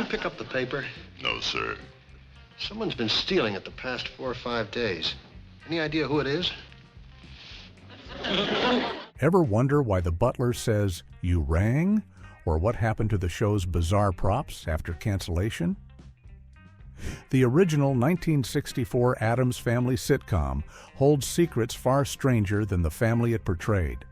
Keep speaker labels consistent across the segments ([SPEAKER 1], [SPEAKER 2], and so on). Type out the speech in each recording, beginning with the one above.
[SPEAKER 1] you pick up the paper?
[SPEAKER 2] No, sir.
[SPEAKER 1] Someone's been stealing it the past 4 or 5 days. Any idea who it is?
[SPEAKER 3] Ever wonder why the butler says, "You rang?" Or what happened to the show's bizarre props after cancellation? The original 1964 Addams Family sitcom holds secrets far stranger than the family it portrayed.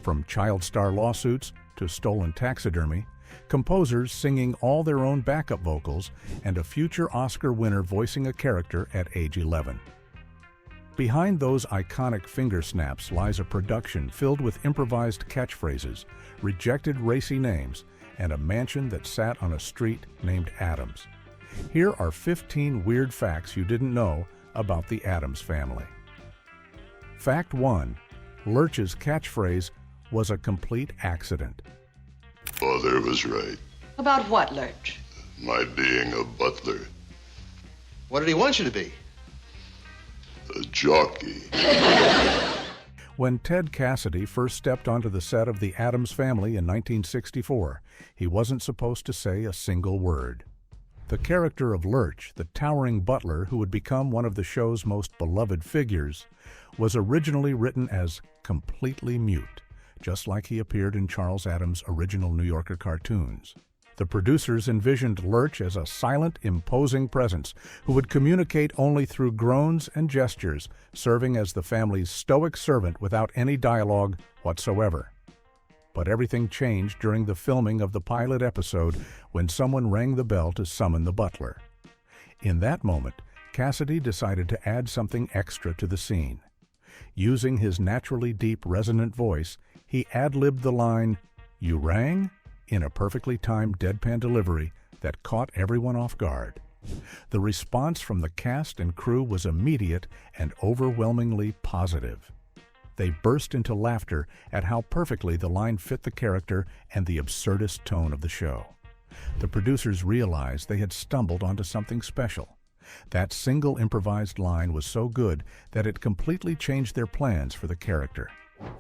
[SPEAKER 3] From child star lawsuits to stolen taxidermy, composers singing all their own backup vocals, and a future Oscar winner voicing a character at age 11. Behind those iconic finger snaps lies a production filled with improvised catchphrases, rejected racy names, and a mansion that sat on a street named Addams. Here are 15 weird facts you didn't know about the Addams family. Fact 1. Lurch's catchphrase was a complete accident.
[SPEAKER 2] Father was right.
[SPEAKER 4] About what, Lurch?
[SPEAKER 2] My being a butler.
[SPEAKER 1] What did he want you to be?
[SPEAKER 2] A jockey.
[SPEAKER 3] When Ted Cassidy first stepped onto the set of The Addams Family in 1964, he wasn't supposed to say a single word. The character of Lurch, the towering butler who would become one of the show's most beloved figures, was originally written as completely mute, just like he appeared in Charles Addams' original New Yorker cartoons. The producers envisioned Lurch as a silent, imposing presence who would communicate only through groans and gestures, serving as the family's stoic servant without any dialogue whatsoever. But everything changed during the filming of the pilot episode when someone rang the bell to summon the butler. In that moment, Cassidy decided to add something extra to the scene. Using his naturally deep, resonant voice, he ad-libbed the line, "You rang?" in a perfectly timed deadpan delivery that caught everyone off guard. The response from the cast and crew was immediate and overwhelmingly positive. They burst into laughter at how perfectly the line fit the character and the absurdist tone of the show. The producers realized they had stumbled onto something special. That single improvised line was so good that it completely changed their plans for the character.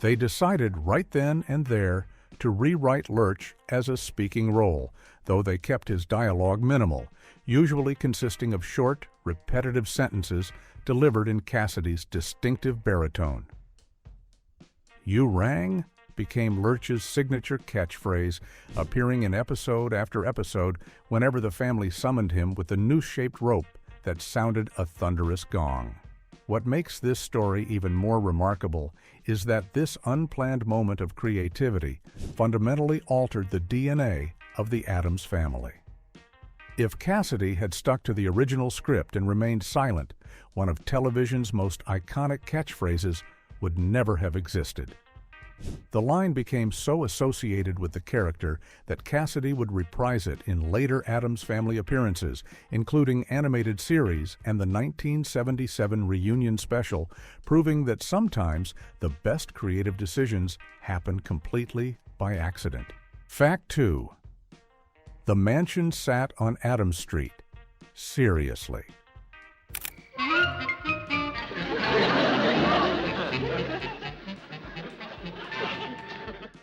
[SPEAKER 3] They decided right then and there to rewrite Lurch as a speaking role, though they kept his dialogue minimal, usually consisting of short, repetitive sentences delivered in Cassidy's distinctive baritone. "You rang?" became Lurch's signature catchphrase, appearing in episode after episode whenever the family summoned him with a noose-shaped rope that sounded a thunderous gong. What makes this story even more remarkable is that this unplanned moment of creativity fundamentally altered the DNA of the Addams family. If Cassidy had stuck to the original script and remained silent, one of television's most iconic catchphrases would never have existed. The line became so associated with the character that Cassidy would reprise it in later Addams Family appearances, including animated series and the 1977 reunion special, proving that sometimes the best creative decisions happen completely by accident. Fact 2. The mansion sat on Addams Street. Seriously.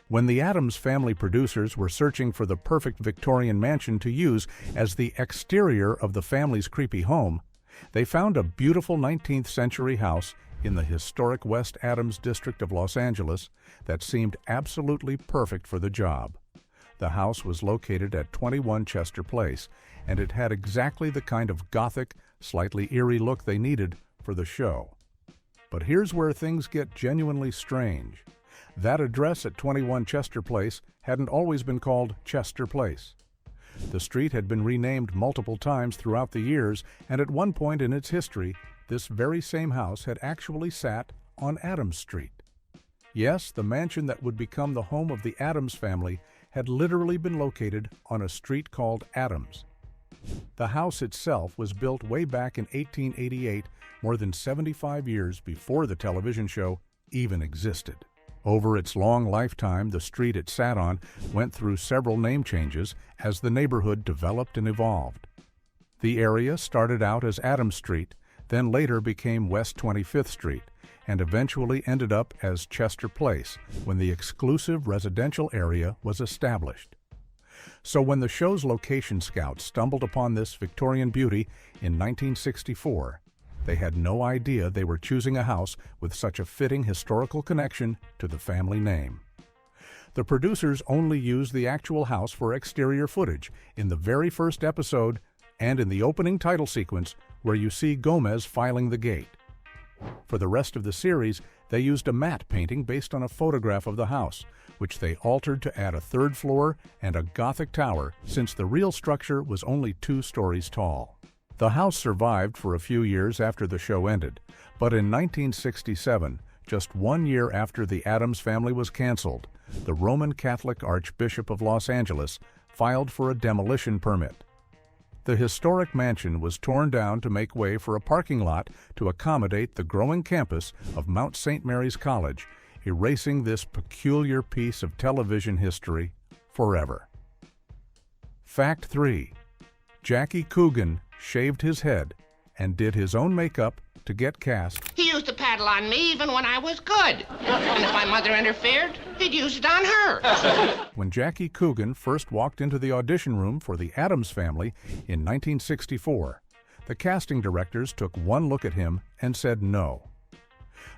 [SPEAKER 3] When the Addams Family producers were searching for the perfect Victorian mansion to use as the exterior of the family's creepy home, they found a beautiful 19th century house in the historic West Addams district of Los Angeles that seemed absolutely perfect for the job. The house was located at 21 Chester Place, and it had exactly the kind of gothic, slightly eerie look they needed for the show. But here's where things get genuinely strange. That address at 21 Chester Place hadn't always been called Chester Place. The street had been renamed multiple times throughout the years, and at one point in its history, this very same house had actually sat on Addams Street. Yes, the mansion that would become the home of the Addams family had literally been located on a street called Addams. The house itself was built way back in 1888, more than 75 years before the television show even existed. Over its long lifetime, the street it sat on went through several name changes as the neighborhood developed and evolved. The area started out as Addams Street, then later became West 25th Street, and eventually ended up as Chester Place when the exclusive residential area was established. So when the show's location scouts stumbled upon this Victorian beauty in 1964, they had no idea they were choosing a house with such a fitting historical connection to the family name. The producers only used the actual house for exterior footage in the very first episode and in the opening title sequence where you see Gomez filing the gate. For the rest of the series, they used a matte painting based on a photograph of the house, which they altered to add a third floor and a Gothic tower since the real structure was only 2 stories tall. The house survived for a few years after the show ended, but in 1967, just 1 year after the Addams Family was canceled, the Roman Catholic Archbishop of Los Angeles filed for a demolition permit. The historic mansion was torn down to make way for a parking lot to accommodate the growing campus of Mount St. Mary's College, erasing this peculiar piece of television history forever. Fact 3. Jackie Coogan shaved his head and did his own makeup to get cast.
[SPEAKER 4] He used to paddle on me even when I was good. And if my mother interfered, he'd use it on her.
[SPEAKER 3] When Jackie Coogan first walked into the audition room for the Addams Family in 1964, the casting directors took one look at him and said no.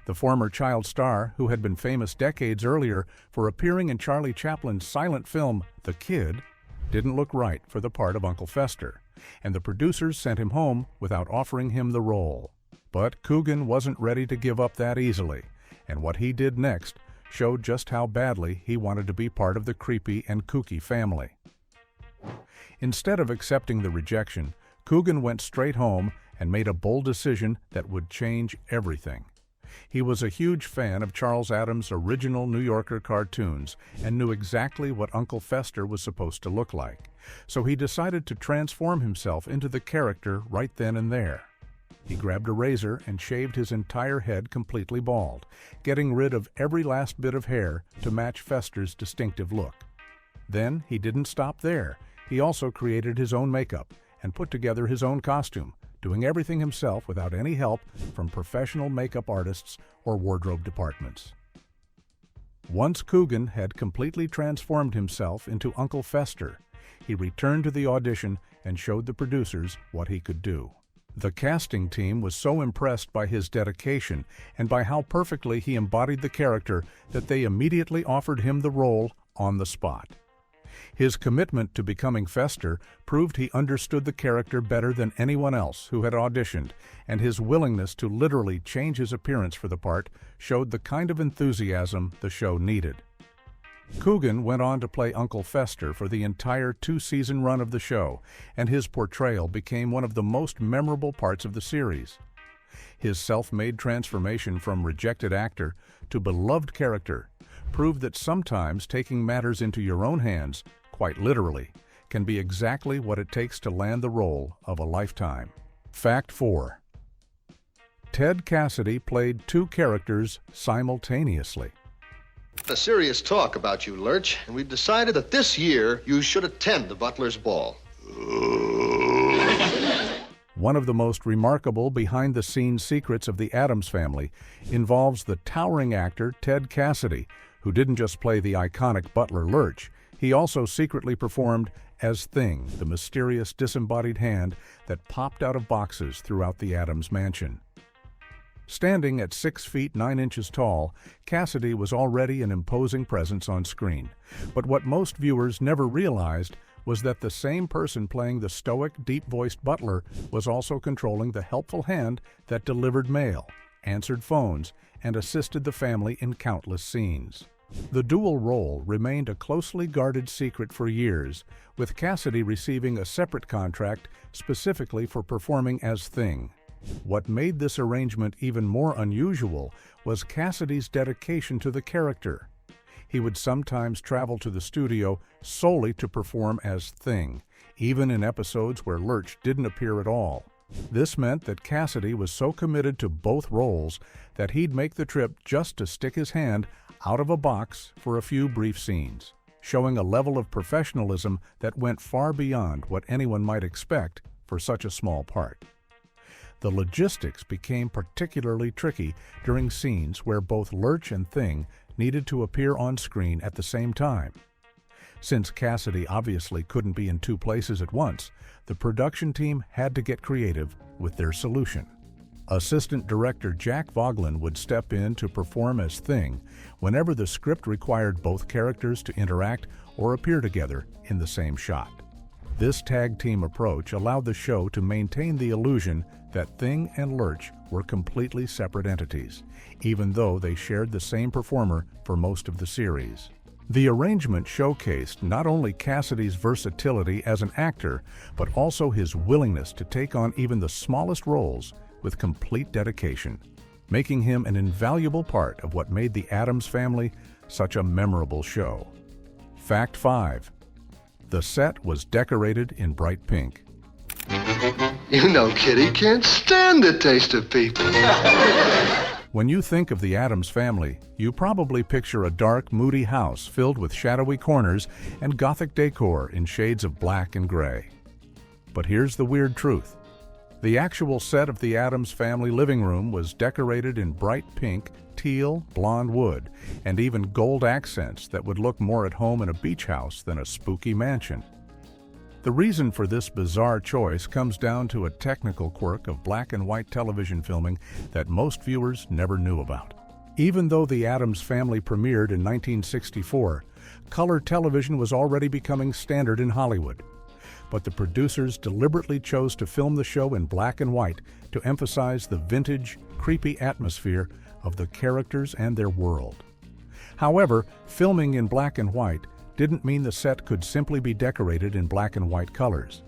[SPEAKER 3] The former child star, who had been famous decades earlier for appearing in Charlie Chaplin's silent film The Kid, didn't look right for the part of Uncle Fester, and the producers sent him home without offering him the role. But Coogan wasn't ready to give up that easily, and what he did next showed just how badly he wanted to be part of the creepy and kooky family. Instead of accepting the rejection, Coogan went straight home and made a bold decision that would change everything. He was a huge fan of Charles Addams' original New Yorker cartoons and knew exactly what Uncle Fester was supposed to look like, so he decided to transform himself into the character right then and there. He grabbed a razor and shaved his entire head completely bald, getting rid of every last bit of hair to match Fester's distinctive look. Then he didn't stop there. He also created his own makeup and put together his own costume, doing everything himself without any help from professional makeup artists or wardrobe departments. Once Coogan had completely transformed himself into Uncle Fester, he returned to the audition and showed the producers what he could do. The casting team was so impressed by his dedication and by how perfectly he embodied the character that they immediately offered him the role on the spot. His commitment to becoming Fester proved he understood the character better than anyone else who had auditioned, and his willingness to literally change his appearance for the part showed the kind of enthusiasm the show needed. Coogan went on to play Uncle Fester for the entire 2-season run of the show, and his portrayal became one of the most memorable parts of the series. His self-made transformation from rejected actor to beloved character proved that sometimes taking matters into your own hands, quite literally, can be exactly what it takes to land the role of a lifetime. Fact 4. Ted Cassidy played 2 characters simultaneously.
[SPEAKER 1] A serious talk about you, Lurch, and we've decided that this year you should attend the Butler's Ball.
[SPEAKER 3] One of the most remarkable behind-the-scenes secrets of the Addams Family involves the towering actor Ted Cassidy, who didn't just play the iconic butler Lurch, he also secretly performed as Thing, the mysterious disembodied hand that popped out of boxes throughout the Addams mansion. Standing at 6 feet 9 inches tall, Cassidy was already an imposing presence on screen. But what most viewers never realized was that the same person playing the stoic, deep-voiced butler was also controlling the helpful hand that delivered mail, answered phones, and assisted the family in countless scenes. The dual role remained a closely guarded secret for years, with Cassidy receiving a separate contract specifically for performing as Thing. What made this arrangement even more unusual was Cassidy's dedication to the character. He would sometimes travel to the studio solely to perform as Thing, even in episodes where Lurch didn't appear at all. This meant that Cassidy was so committed to both roles that he'd make the trip just to stick his hand out of a box for a few brief scenes, showing a level of professionalism that went far beyond what anyone might expect for such a small part. The logistics became particularly tricky during scenes where both Lurch and Thing needed to appear on screen at the same time. Since Cassidy obviously couldn't be in two places at once, the production team had to get creative with their solution. Assistant director Jack Voglin would step in to perform as Thing whenever the script required both characters to interact or appear together in the same shot. This tag team approach allowed the show to maintain the illusion that Thing and Lurch were completely separate entities, even though they shared the same performer for most of the series. The arrangement showcased not only Cassidy's versatility as an actor, but also his willingness to take on even the smallest roles with complete dedication, making him an invaluable part of what made the Addams Family such a memorable show. Fact 5. The set was decorated in bright pink.
[SPEAKER 1] You know, Kitty can't stand the taste of people.
[SPEAKER 3] When you think of the Addams Family, you probably picture a dark, moody house filled with shadowy corners and Gothic decor in shades of black and gray. But here's the weird truth. The actual set of the Addams Family living room was decorated in bright pink, teal, blonde wood, and even gold accents that would look more at home in a beach house than a spooky mansion. The reason for this bizarre choice comes down to a technical quirk of black and white television filming that most viewers never knew about. Even though the Addams Family premiered in 1964, color television was already becoming standard in Hollywood. But the producers deliberately chose to film the show in black and white to emphasize the vintage, creepy atmosphere of the characters and their world. However, filming in black and white didn't mean the set could simply be decorated in black and white colors.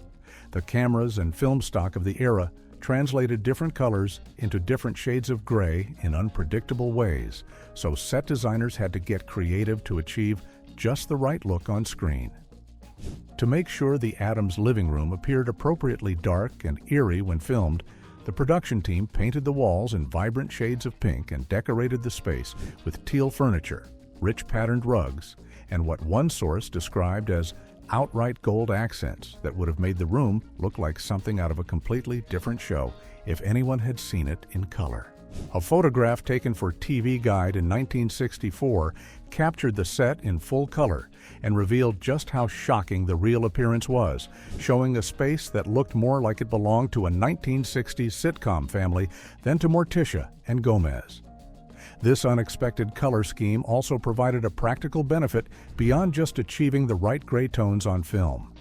[SPEAKER 3] The cameras and film stock of the era translated different colors into different shades of gray in unpredictable ways, so set designers had to get creative to achieve just the right look on screen. To make sure the Addams living room appeared appropriately dark and eerie when filmed, the production team painted the walls in vibrant shades of pink and decorated the space with teal furniture, rich patterned rugs, and what one source described as outright gold accents that would have made the room look like something out of a completely different show if anyone had seen it in color. A photograph taken for TV Guide in 1964 captured the set in full color and revealed just how shocking the real appearance was, showing a space that looked more like it belonged to a 1960s sitcom family than to Morticia and Gomez. This unexpected color scheme also provided a practical benefit beyond just achieving the right gray tones on film.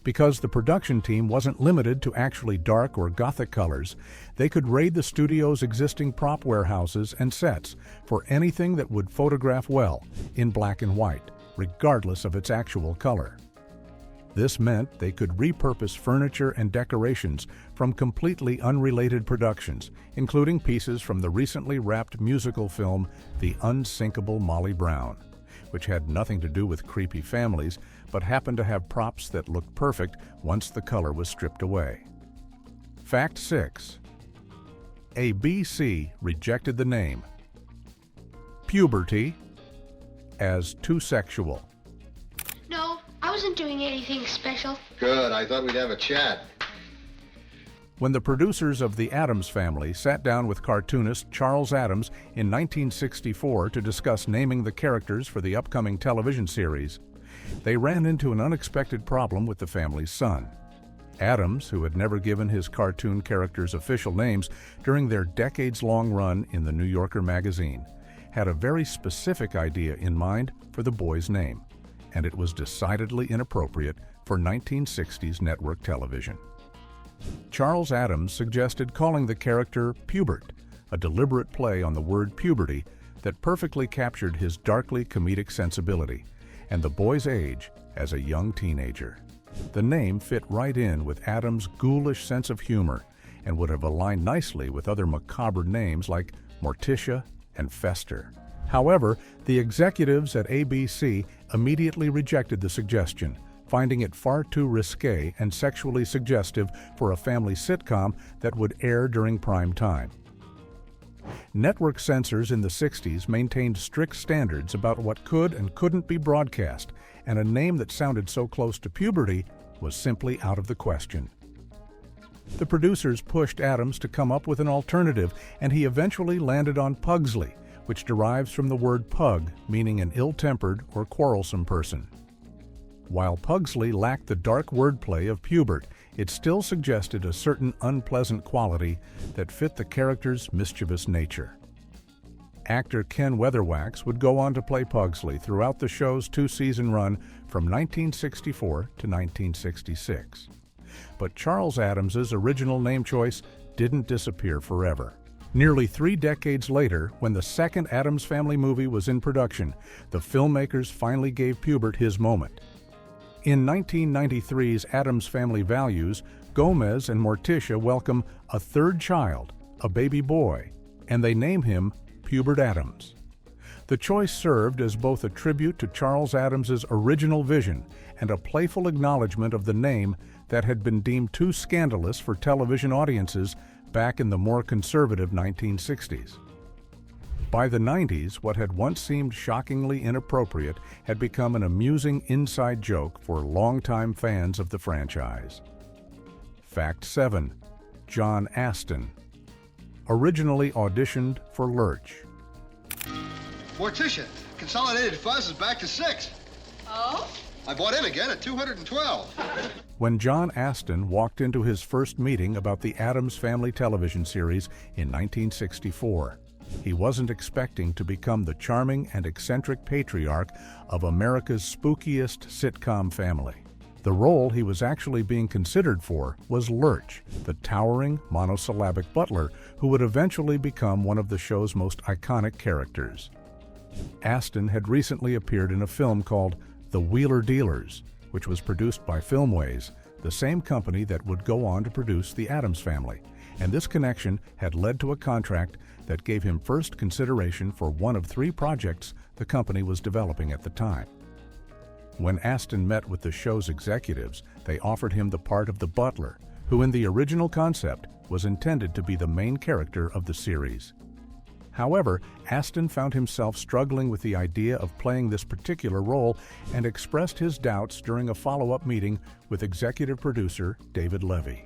[SPEAKER 3] Because the production team wasn't limited to actually dark or gothic colors, they could raid the studio's existing prop warehouses and sets for anything that would photograph well in black and white, regardless of its actual color. This meant they could repurpose furniture and decorations from completely unrelated productions, including pieces from the recently wrapped musical film The Unsinkable Molly Brown, which had nothing to do with creepy families, but happened to have props that looked perfect once the color was stripped away. Fact 6. ABC rejected the name puberty as too sexual.
[SPEAKER 5] No, I wasn't doing anything special.
[SPEAKER 1] Good, I thought we'd have a chat.
[SPEAKER 3] When the producers of The Addams Family sat down with cartoonist Charles Addams in 1964 to discuss naming the characters for the upcoming television series, they ran into an unexpected problem with the family's son. Addams, who had never given his cartoon characters official names during their decades-long run in the New Yorker magazine, had a very specific idea in mind for the boy's name, and it was decidedly inappropriate for 1960s network television. Charles Addams suggested calling the character Pubert, a deliberate play on the word puberty that perfectly captured his darkly comedic sensibility and the boy's age as a young teenager. The name fit right in with Addams' ghoulish sense of humor and would have aligned nicely with other macabre names like Morticia and Fester. However, the executives at ABC immediately rejected the suggestion, finding it far too risque and sexually suggestive for a family sitcom that would air during prime time. Network censors in the 60s maintained strict standards about what could and couldn't be broadcast, and a name that sounded so close to puberty was simply out of the question. The producers pushed Addams to come up with an alternative, and he eventually landed on Pugsley, which derives from the word pug, meaning an ill-tempered or quarrelsome person. While Pugsley lacked the dark wordplay of Pubert, it still suggested a certain unpleasant quality that fit the character's mischievous nature. Actor Ken Weatherwax would go on to play Pugsley throughout the show's two-season run from 1964 to 1966. But Charles Addams's original name choice didn't disappear forever. Nearly 3 decades later, when the second Addams Family movie was in production, the filmmakers finally gave Pubert his moment. In 1993's Addams Family Values, Gomez and Morticia welcome a third child, a baby boy, and they name him Pubert Addams. The choice served as both a tribute to Charles Addams's original vision and a playful acknowledgement of the name that had been deemed too scandalous for television audiences back in the more conservative 1960s. By the 90s, what had once seemed shockingly inappropriate had become an amusing inside joke for longtime fans of the franchise. Fact 7. John Astin. Originally auditioned for Lurch.
[SPEAKER 1] Morticia, Consolidated Fuzz is back to 6.
[SPEAKER 5] Oh?
[SPEAKER 1] I bought in again at 212.
[SPEAKER 3] When John Astin walked into his first meeting about the Addams Family television series in 1964, he wasn't expecting to become the charming and eccentric patriarch of America's spookiest sitcom family. The role he was actually being considered for was Lurch, the towering monosyllabic butler who would eventually become one of the show's most iconic characters. Astin had recently appeared in a film called The Wheeler Dealers, which was produced by Filmways, the same company that would go on to produce The Addams Family, and this connection had led to a contract that gave him first consideration for one of 3 projects the company was developing at the time. When Astin met with the show's executives, they offered him the part of the butler, who in the original concept was intended to be the main character of the series. However, Astin found himself struggling with the idea of playing this particular role and expressed his doubts during a follow-up meeting with executive producer David Levy.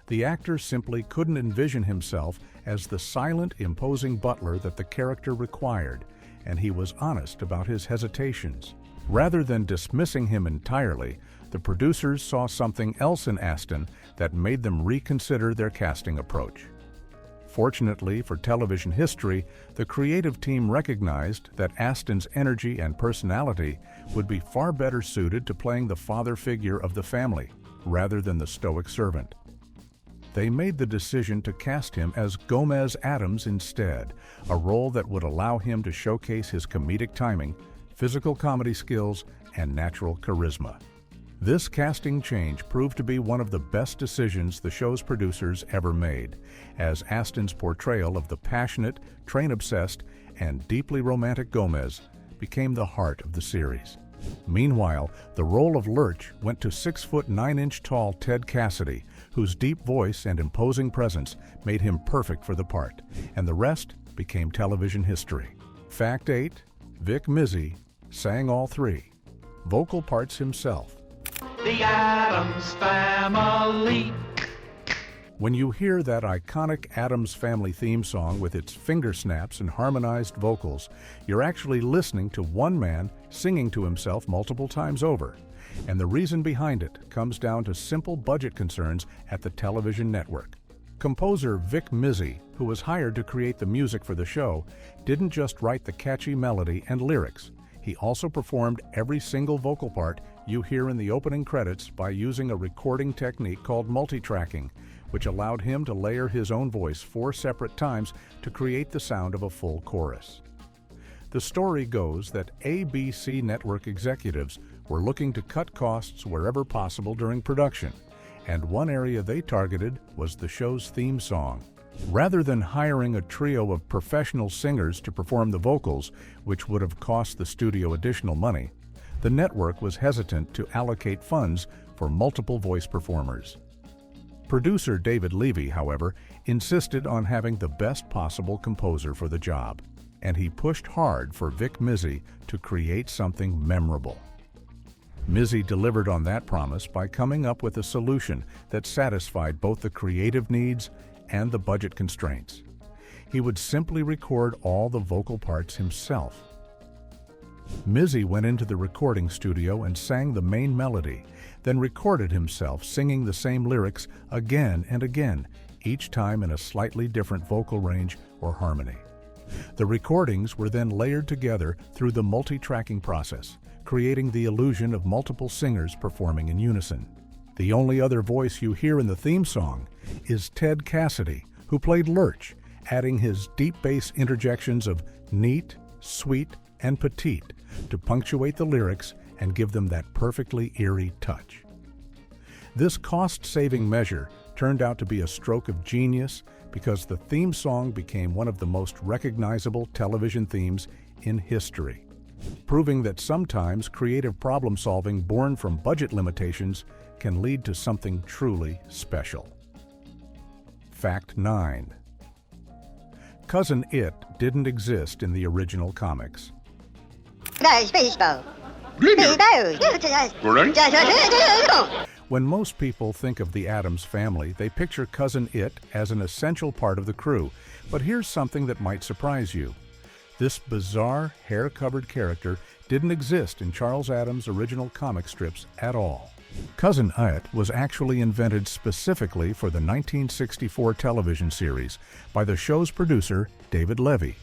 [SPEAKER 3] The actor simply couldn't envision himself as the silent, imposing butler that the character required, and he was honest about his hesitations. Rather than dismissing him entirely, the producers saw something else in Astin that made them reconsider their casting approach. Fortunately for television history, the creative team recognized that Astin's energy and personality would be far better suited to playing the father figure of the family, rather than the stoic servant. They made the decision to cast him as Gomez Addams instead, a role that would allow him to showcase his comedic timing, physical comedy skills, and natural charisma. This casting change proved to be one of the best decisions the show's producers ever made, as Astin's portrayal of the passionate, train-obsessed, and deeply romantic Gomez became the heart of the series. Meanwhile, the role of Lurch went to 6'9" Ted Cassidy, whose deep voice and imposing presence made him perfect for the part, and the rest became television history. Fact 8. Vic Mizzy sang all 3 vocal parts himself.
[SPEAKER 6] The Addams Family.
[SPEAKER 3] When you hear that iconic Addams Family theme song with its finger snaps and harmonized vocals, you're actually listening to one man singing to himself multiple times over. And the reason behind it comes down to simple budget concerns at the television network. Composer Vic Mizzy, who was hired to create the music for the show, didn't just write the catchy melody and lyrics. He also performed every single vocal part you hear in the opening credits by using a recording technique called multitracking, which allowed him to layer his own voice 4 separate times to create the sound of a full chorus. The story goes that ABC network executives were looking to cut costs wherever possible during production, and one area they targeted was the show's theme song. Rather than hiring a trio of professional singers to perform the vocals, which would have cost the studio additional money, the network was hesitant to allocate funds for multiple voice performers. Producer David Levy, however, insisted on having the best possible composer for the job, and he pushed hard for Vic Mizzy to create something memorable. Mizzy delivered on that promise by coming up with a solution that satisfied both the creative needs and the budget constraints. He would simply record all the vocal parts himself. Mizzy went into the recording studio and sang the main melody, then recorded himself singing the same lyrics again and again, each time in a slightly different vocal range or harmony. The recordings were then layered together through the multi-tracking process, creating the illusion of multiple singers performing in unison. The only other voice you hear in the theme song is Ted Cassidy, who played Lurch, adding his deep bass interjections of neat, sweet, and petite to punctuate the lyrics and give them that perfectly eerie touch. This cost-saving measure turned out to be a stroke of genius because the theme song became one of the most recognizable television themes in history, proving that sometimes creative problem-solving born from budget limitations can lead to something truly special. Fact 9. Cousin It didn't exist in the original comics. When most people think of the Addams Family, they picture Cousin It as an essential part of the crew. But here's something that might surprise you. This bizarre, hair-covered character didn't exist in Charles Addams' original comic strips at all. Cousin It was actually invented specifically for the 1964 television series by the show's producer, David Levy,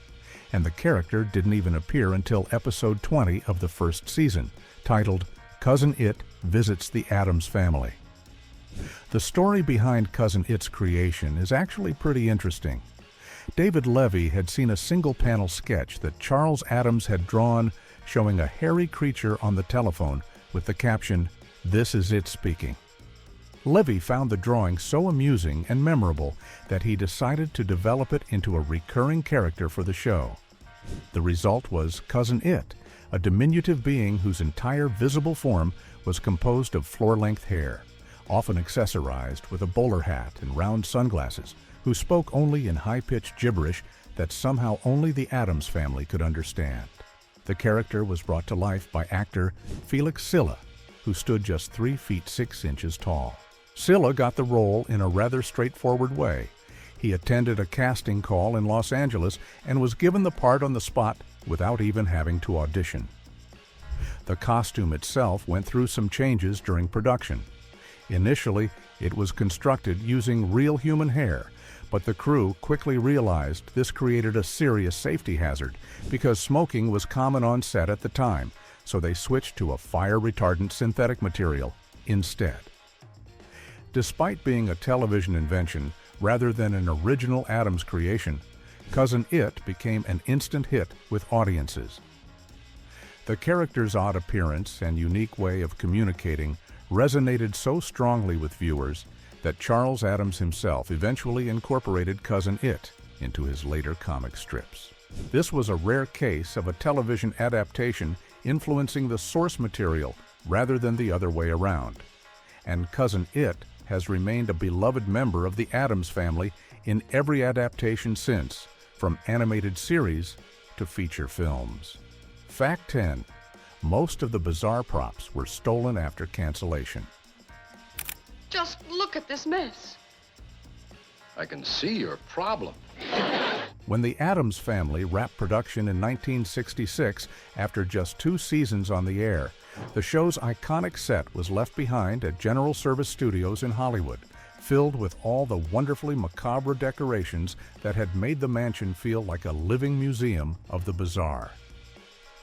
[SPEAKER 3] and the character didn't even appear until episode 20 of the first season, titled Cousin It Visits the Addams Family. The story behind Cousin It's creation is actually pretty interesting. David Levy had seen a single-panel sketch that Charles Addams had drawn showing a hairy creature on the telephone with the caption, "This is it speaking." Levy found the drawing so amusing and memorable that he decided to develop it into a recurring character for the show. The result was Cousin It, a diminutive being whose entire visible form was composed of floor-length hair, often accessorized with a bowler hat and round sunglasses, who spoke only in high-pitched gibberish that somehow only the Addams Family could understand. The character was brought to life by actor Felix Silla, who stood just 3 feet 6 inches tall. Silla got the role in a rather straightforward way. He attended a casting call in Los Angeles and was given the part on the spot without even having to audition. The costume itself went through some changes during production. Initially, it was constructed using real human hair, but the crew quickly realized this created a serious safety hazard because smoking was common on set at the time, so they switched to a fire-retardant synthetic material instead. Despite being a television invention rather than an original Addams creation, Cousin It became an instant hit with audiences. The character's odd appearance and unique way of communicating resonated so strongly with viewers that Charles Addams himself eventually incorporated Cousin It into his later comic strips. This was a rare case of a television adaptation influencing the source material rather than the other way around. And Cousin It has remained a beloved member of the Addams Family in every adaptation since, from animated series to feature films. Fact 10. Most of the bizarre props were stolen after cancellation.
[SPEAKER 7] Just look at this mess.
[SPEAKER 1] I can see your problem.
[SPEAKER 3] When the Addams Family wrapped production in 1966, after just 2 seasons on the air, the show's iconic set was left behind at General Service Studios in Hollywood, filled with all the wonderfully macabre decorations that had made the mansion feel like a living museum of the bizarre.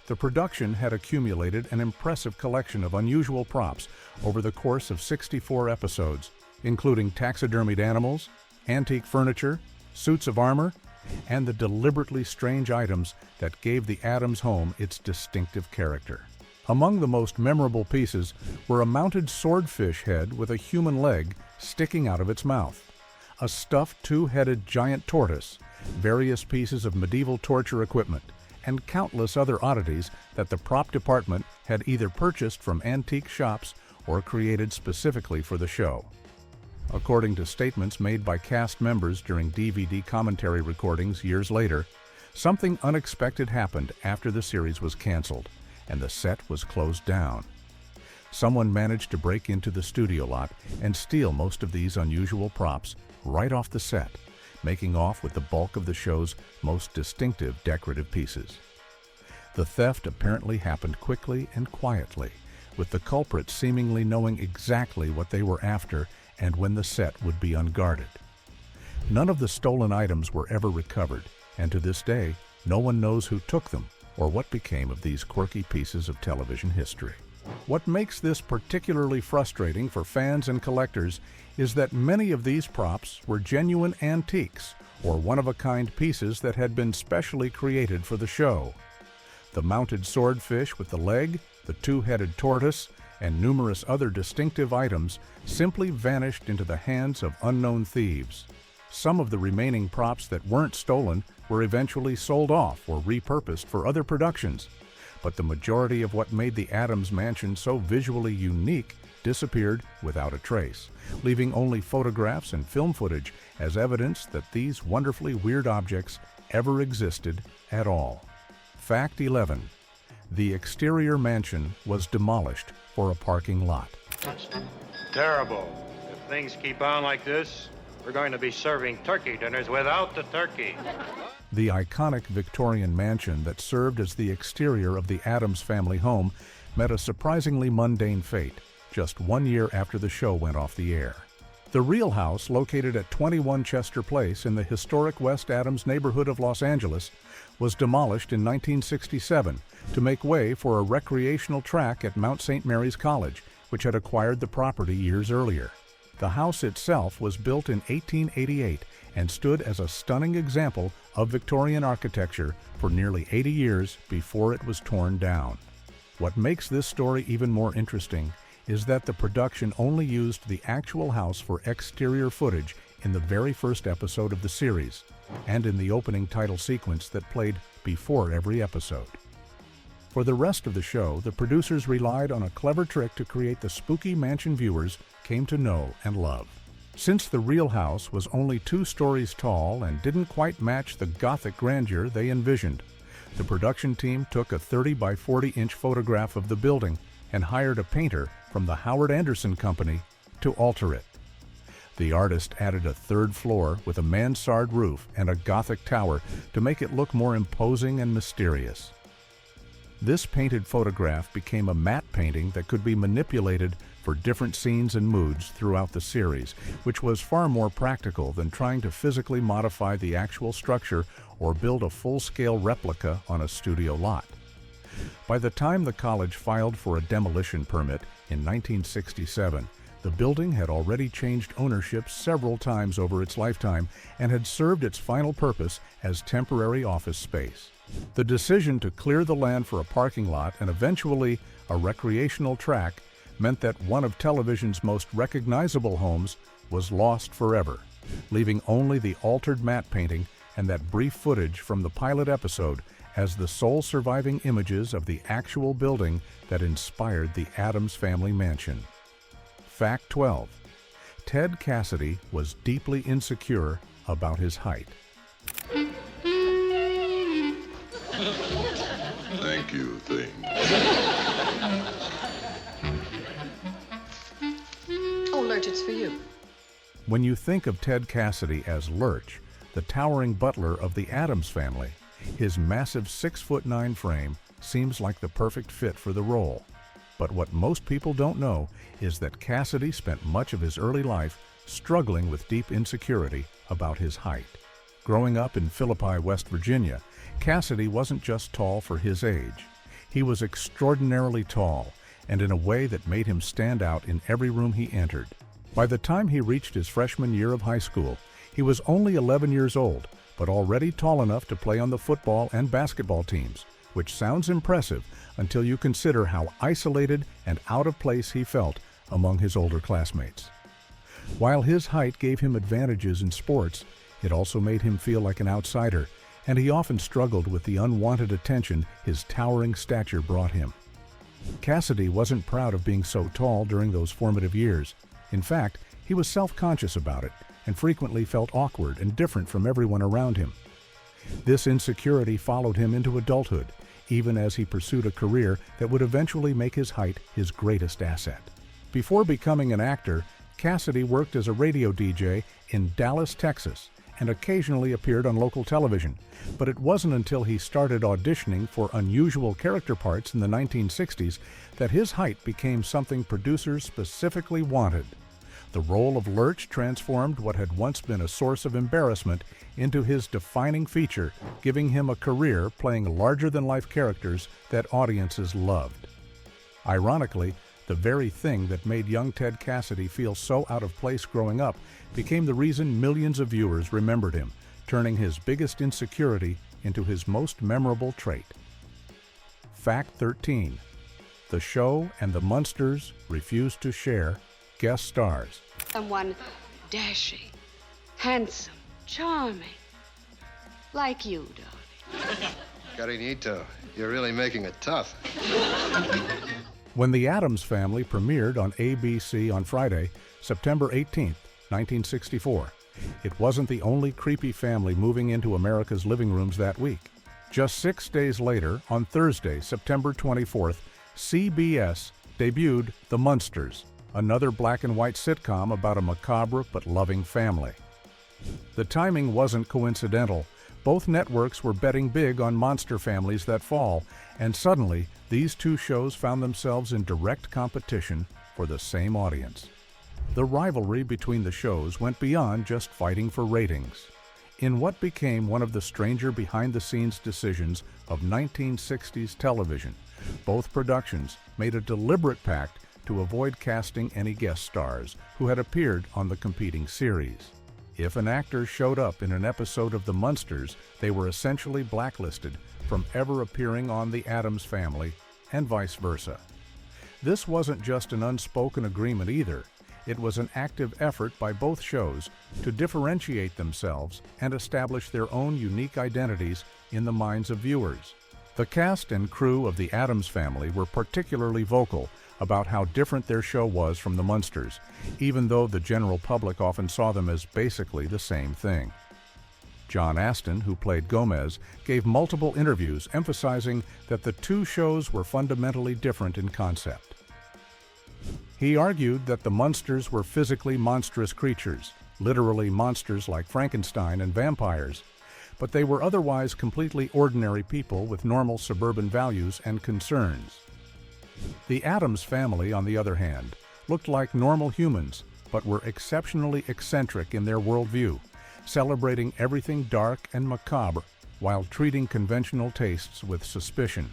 [SPEAKER 3] The production had accumulated an impressive collection of unusual props over the course of 64 episodes, including taxidermied animals, antique furniture, suits of armor, and the deliberately strange items that gave the Addams home its distinctive character. Among the most memorable pieces were a mounted swordfish head with a human leg sticking out of its mouth, a stuffed 2-headed giant tortoise, various pieces of medieval torture equipment, and countless other oddities that the prop department had either purchased from antique shops or created specifically for the show. According to statements made by cast members during DVD commentary recordings years later, something unexpected happened after the series was canceled and the set was closed down. Someone managed to break into the studio lot and steal most of these unusual props right off the set, making off with the bulk of the show's most distinctive decorative pieces. The theft apparently happened quickly and quietly, with the culprits seemingly knowing exactly what they were after and when the set would be unguarded. None of the stolen items were ever recovered, and to this day, no one knows who took them or what became of these quirky pieces of television history. What makes this particularly frustrating for fans and collectors is that many of these props were genuine antiques or one-of-a-kind pieces that had been specially created for the show. The mounted swordfish with the leg, the two-headed tortoise, and numerous other distinctive items simply vanished into the hands of unknown thieves. Some of the remaining props that weren't stolen were eventually sold off or repurposed for other productions, but the majority of what made the Addams Mansion so visually unique disappeared without a trace, leaving only photographs and film footage as evidence that these wonderfully weird objects ever existed at all. Fact 11. The exterior mansion was demolished for a parking lot.
[SPEAKER 8] Terrible. If things keep on like this, we're going to be serving turkey dinners without the turkey.
[SPEAKER 3] The iconic Victorian mansion that served as the exterior of the Addams Family home met a surprisingly mundane fate just 1 year after the show went off the air. The real house, located at 21 Chester Place in the historic West Adams neighborhood of Los Angeles, was demolished in 1967 to make way for a recreational track at Mount St. Mary's College, which had acquired the property years earlier. The house itself was built in 1888 and stood as a stunning example of Victorian architecture for nearly 80 years before it was torn down. What makes this story even more interesting is that the production only used the actual house for exterior footage in the very first episode of the series, and in the opening title sequence that played before every episode. For the rest of the show, the producers relied on a clever trick to create the spooky mansion viewers came to know and love. Since the real house was only 2 stories tall and didn't quite match the Gothic grandeur they envisioned, the production team took a 30 by 40-inch photograph of the building and hired a painter from the Howard Anderson Company to alter it. The artist added a 3rd floor with a mansard roof and a Gothic tower to make it look more imposing and mysterious. This painted photograph became a matte painting that could be manipulated for different scenes and moods throughout the series, which was far more practical than trying to physically modify the actual structure or build a full-scale replica on a studio lot. By the time the college filed for a demolition permit in 1967, the building had already changed ownership several times over its lifetime and had served its final purpose as temporary office space. The decision to clear the land for a parking lot and eventually a recreational track meant that one of television's most recognizable homes was lost forever, leaving only the altered matte painting and that brief footage from the pilot episode as the sole surviving images of the actual building that inspired the Addams Family mansion. Fact 12. Ted Cassidy was deeply insecure about his height.
[SPEAKER 2] Thank you, thing.
[SPEAKER 7] Oh, Lurch, it's for you.
[SPEAKER 3] When you think of Ted Cassidy as Lurch, the towering butler of the Addams Family, his massive 6'9" frame seems like the perfect fit for the role. But what most people don't know is that Cassidy spent much of his early life struggling with deep insecurity about his height. Growing up in Philippi, West Virginia, Cassidy wasn't just tall for his age. He was extraordinarily tall, and in a way that made him stand out in every room he entered. By the time he reached his freshman year of high school, he was only 11 years old, but already tall enough to play on the football and basketball teams, which sounds impressive until you consider how isolated and out of place he felt among his older classmates. While his height gave him advantages in sports, it also made him feel like an outsider, and he often struggled with the unwanted attention his towering stature brought him. Cassidy wasn't proud of being so tall during those formative years. In fact, he was self-conscious about it and frequently felt awkward and different from everyone around him. This insecurity followed him into adulthood, even as he pursued a career that would eventually make his height his greatest asset. Before becoming an actor, Cassidy worked as a radio DJ in Dallas, Texas, and occasionally appeared on local television, but it wasn't until he started auditioning for unusual character parts in the 1960s that his height became something producers specifically wanted. The role of Lurch transformed what had once been a source of embarrassment into his defining feature, giving him a career playing larger-than-life characters that audiences loved. Ironically, the very thing that made young Ted Cassidy feel so out of place growing up became the reason millions of viewers remembered him, turning his biggest insecurity into his most memorable trait. Fact 13. The show and the Munsters refused to share guest stars.
[SPEAKER 9] Someone dashing, handsome, charming, like you, darling.
[SPEAKER 1] Cariñito, you're really making it tough.
[SPEAKER 3] When The Addams Family premiered on ABC on Friday, September 18, 1964, it wasn't the only creepy family moving into America's living rooms that week. Just 6 days later, on Thursday, September 24th, CBS debuted The Munsters, another black-and-white sitcom about a macabre but loving family. The timing wasn't coincidental. Both networks were betting big on monster families that fall, and suddenly, these two shows found themselves in direct competition for the same audience. The rivalry between the shows went beyond just fighting for ratings. In what became one of the stranger behind-the-scenes decisions of 1960s television, both productions made a deliberate pact to avoid casting any guest stars who had appeared on the competing series. If an actor showed up in an episode of The Munsters, they were essentially blacklisted from ever appearing on The Addams Family, and vice versa. This wasn't just an unspoken agreement either. It was an active effort by both shows to differentiate themselves and establish their own unique identities in the minds of viewers. The cast and crew of The Addams Family were particularly vocal about how different their show was from The Munsters, even though the general public often saw them as basically the same thing. John Astin, who played Gomez, gave multiple interviews emphasizing that the two shows were fundamentally different in concept. He argued that the Munsters were physically monstrous creatures, literally monsters like Frankenstein and vampires, but they were otherwise completely ordinary people with normal suburban values and concerns. The Addams Family, on the other hand, looked like normal humans, but were exceptionally eccentric in their worldview, celebrating everything dark and macabre while treating conventional tastes with suspicion.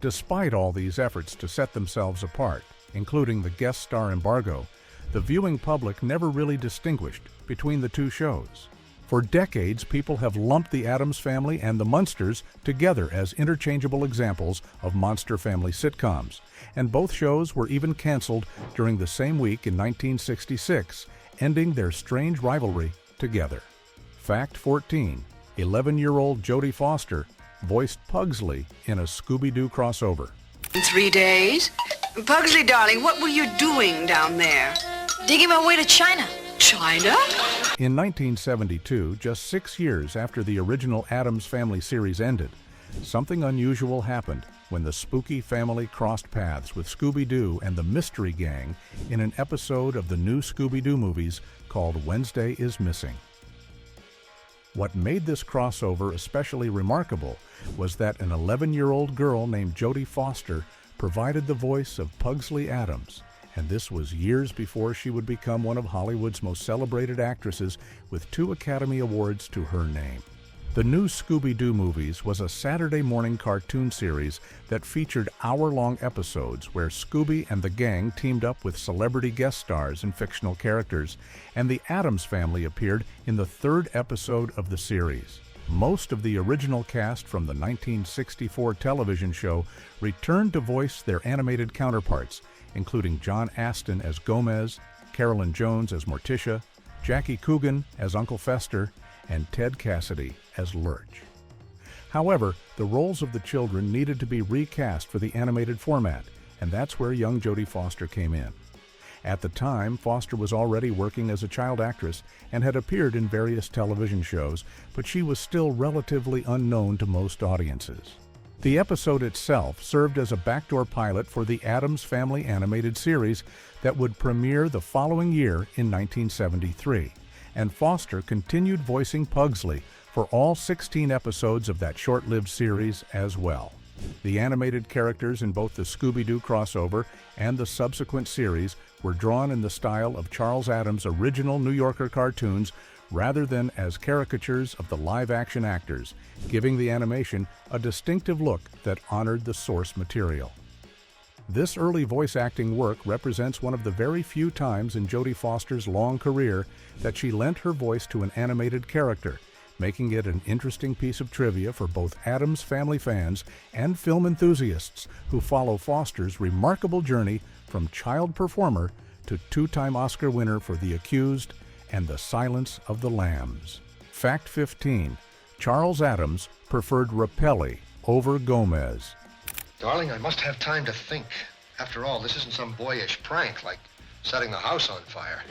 [SPEAKER 3] Despite all these efforts to set themselves apart, including the guest star embargo, the viewing public never really distinguished between the two shows. For decades, people have lumped The Addams Family and The Munsters together as interchangeable examples of monster family sitcoms, and both shows were even canceled during the same week in 1966, ending their strange rivalry together. Fact 14. 11-year-old Jodie Foster voiced Pugsley in a Scooby-Doo crossover.
[SPEAKER 9] In 3 days? Pugsley, darling, what were you doing down there?
[SPEAKER 5] Digging my way to China.
[SPEAKER 9] China?
[SPEAKER 3] In 1972, just 6 years after the original Addams Family series ended, something unusual happened when the spooky family crossed paths with Scooby-Doo and the Mystery Gang in an episode of the new Scooby-Doo movies called Wednesday is Missing. What made this crossover especially remarkable was that an 11-year-old girl named Jodie Foster provided the voice of Pugsley Addams, and this was years before she would become one of Hollywood's most celebrated actresses with 2 Academy Awards to her name. The new Scooby-Doo movies was a Saturday morning cartoon series that featured hour-long episodes where Scooby and the gang teamed up with celebrity guest stars and fictional characters, and the Addams Family appeared in the 3rd episode of the series. Most of the original cast from the 1964 television show returned to voice their animated counterparts, including John Astin as Gomez, Carolyn Jones as Morticia, Jackie Coogan as Uncle Fester, and Ted Cassidy as Lurch. However, the roles of the children needed to be recast for the animated format, and that's where young Jodie Foster came in. At the time, Foster was already working as a child actress and had appeared in various television shows, but she was still relatively unknown to most audiences. The episode itself served as a backdoor pilot for the Addams Family animated series that would premiere the following year in 1973, and Foster continued voicing Pugsley for all 16 episodes of that short-lived series as well. The animated characters in both the Scooby-Doo crossover and the subsequent series were drawn in the style of Charles Addams' original New Yorker cartoons rather than as caricatures of the live-action actors, giving the animation a distinctive look that honored the source material. This early voice acting work represents one of the very few times in Jodie Foster's long career that she lent her voice to an animated character, making it an interesting piece of trivia for both Addams Family fans and film enthusiasts who follow Foster's remarkable journey from child performer to two-time Oscar winner for The Accused and The Silence of the Lambs. Fact 15. Charles Addams preferred Rapelli over Gomez.
[SPEAKER 1] Darling, I must have time to think. After all, this isn't some boyish prank like setting the house on fire.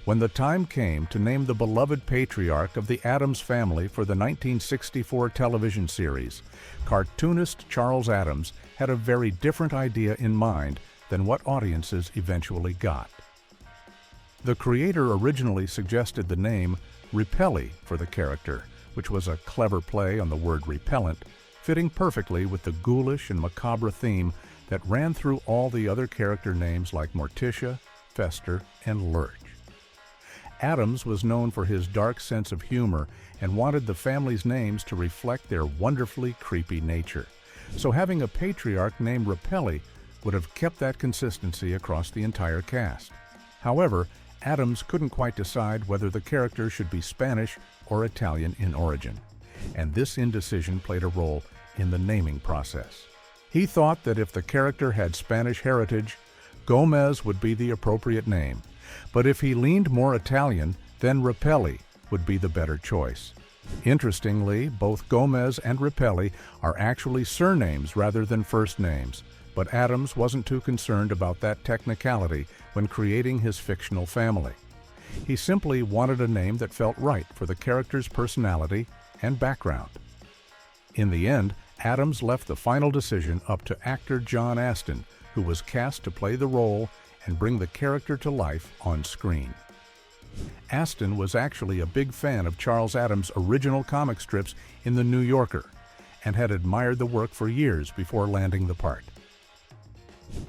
[SPEAKER 3] When the time came to name the beloved patriarch of the Addams Family for the 1964 television series, cartoonist Charles Addams had a very different idea in mind than what audiences eventually got. The creator originally suggested the name Repelli for the character, which was a clever play on the word repellent, fitting perfectly with the ghoulish and macabre theme that ran through all the other character names like Morticia, Fester, and Lurch. Addams was known for his dark sense of humor and wanted the family's names to reflect their wonderfully creepy nature. So having a patriarch named Repelli would have kept that consistency across the entire cast. However, Addams couldn't quite decide whether the character should be Spanish or Italian in origin, and this indecision played a role in the naming process. He thought that if the character had Spanish heritage, Gomez would be the appropriate name, but if he leaned more Italian, then Repelli would be the better choice. Interestingly, both Gomez and Repelli are actually surnames rather than first names, but Addams wasn't too concerned about that technicality when creating his fictional family. He simply wanted a name that felt right for the character's personality and background. In the end, Addams left the final decision up to actor John Astin, who was cast to play the role and bring the character to life on screen. Astin was actually a big fan of Charles Addams' original comic strips in The New Yorker and had admired the work for years before landing the part.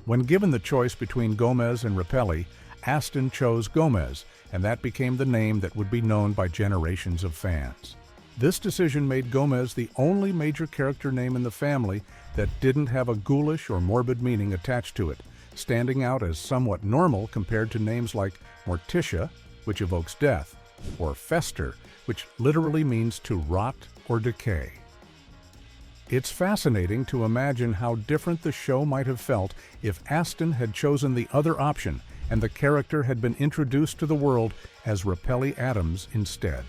[SPEAKER 3] When given the choice between Gomez and Repelli, Astin chose Gomez, and that became the name that would be known by generations of fans. This decision made Gomez the only major character name in the family that didn't have a ghoulish or morbid meaning attached to it, standing out as somewhat normal compared to names like Morticia, which evokes death, or Fester, which literally means to rot or decay. It's fascinating to imagine how different the show might have felt if Astin had chosen the other option and the character had been introduced to the world as Repelli Addams instead.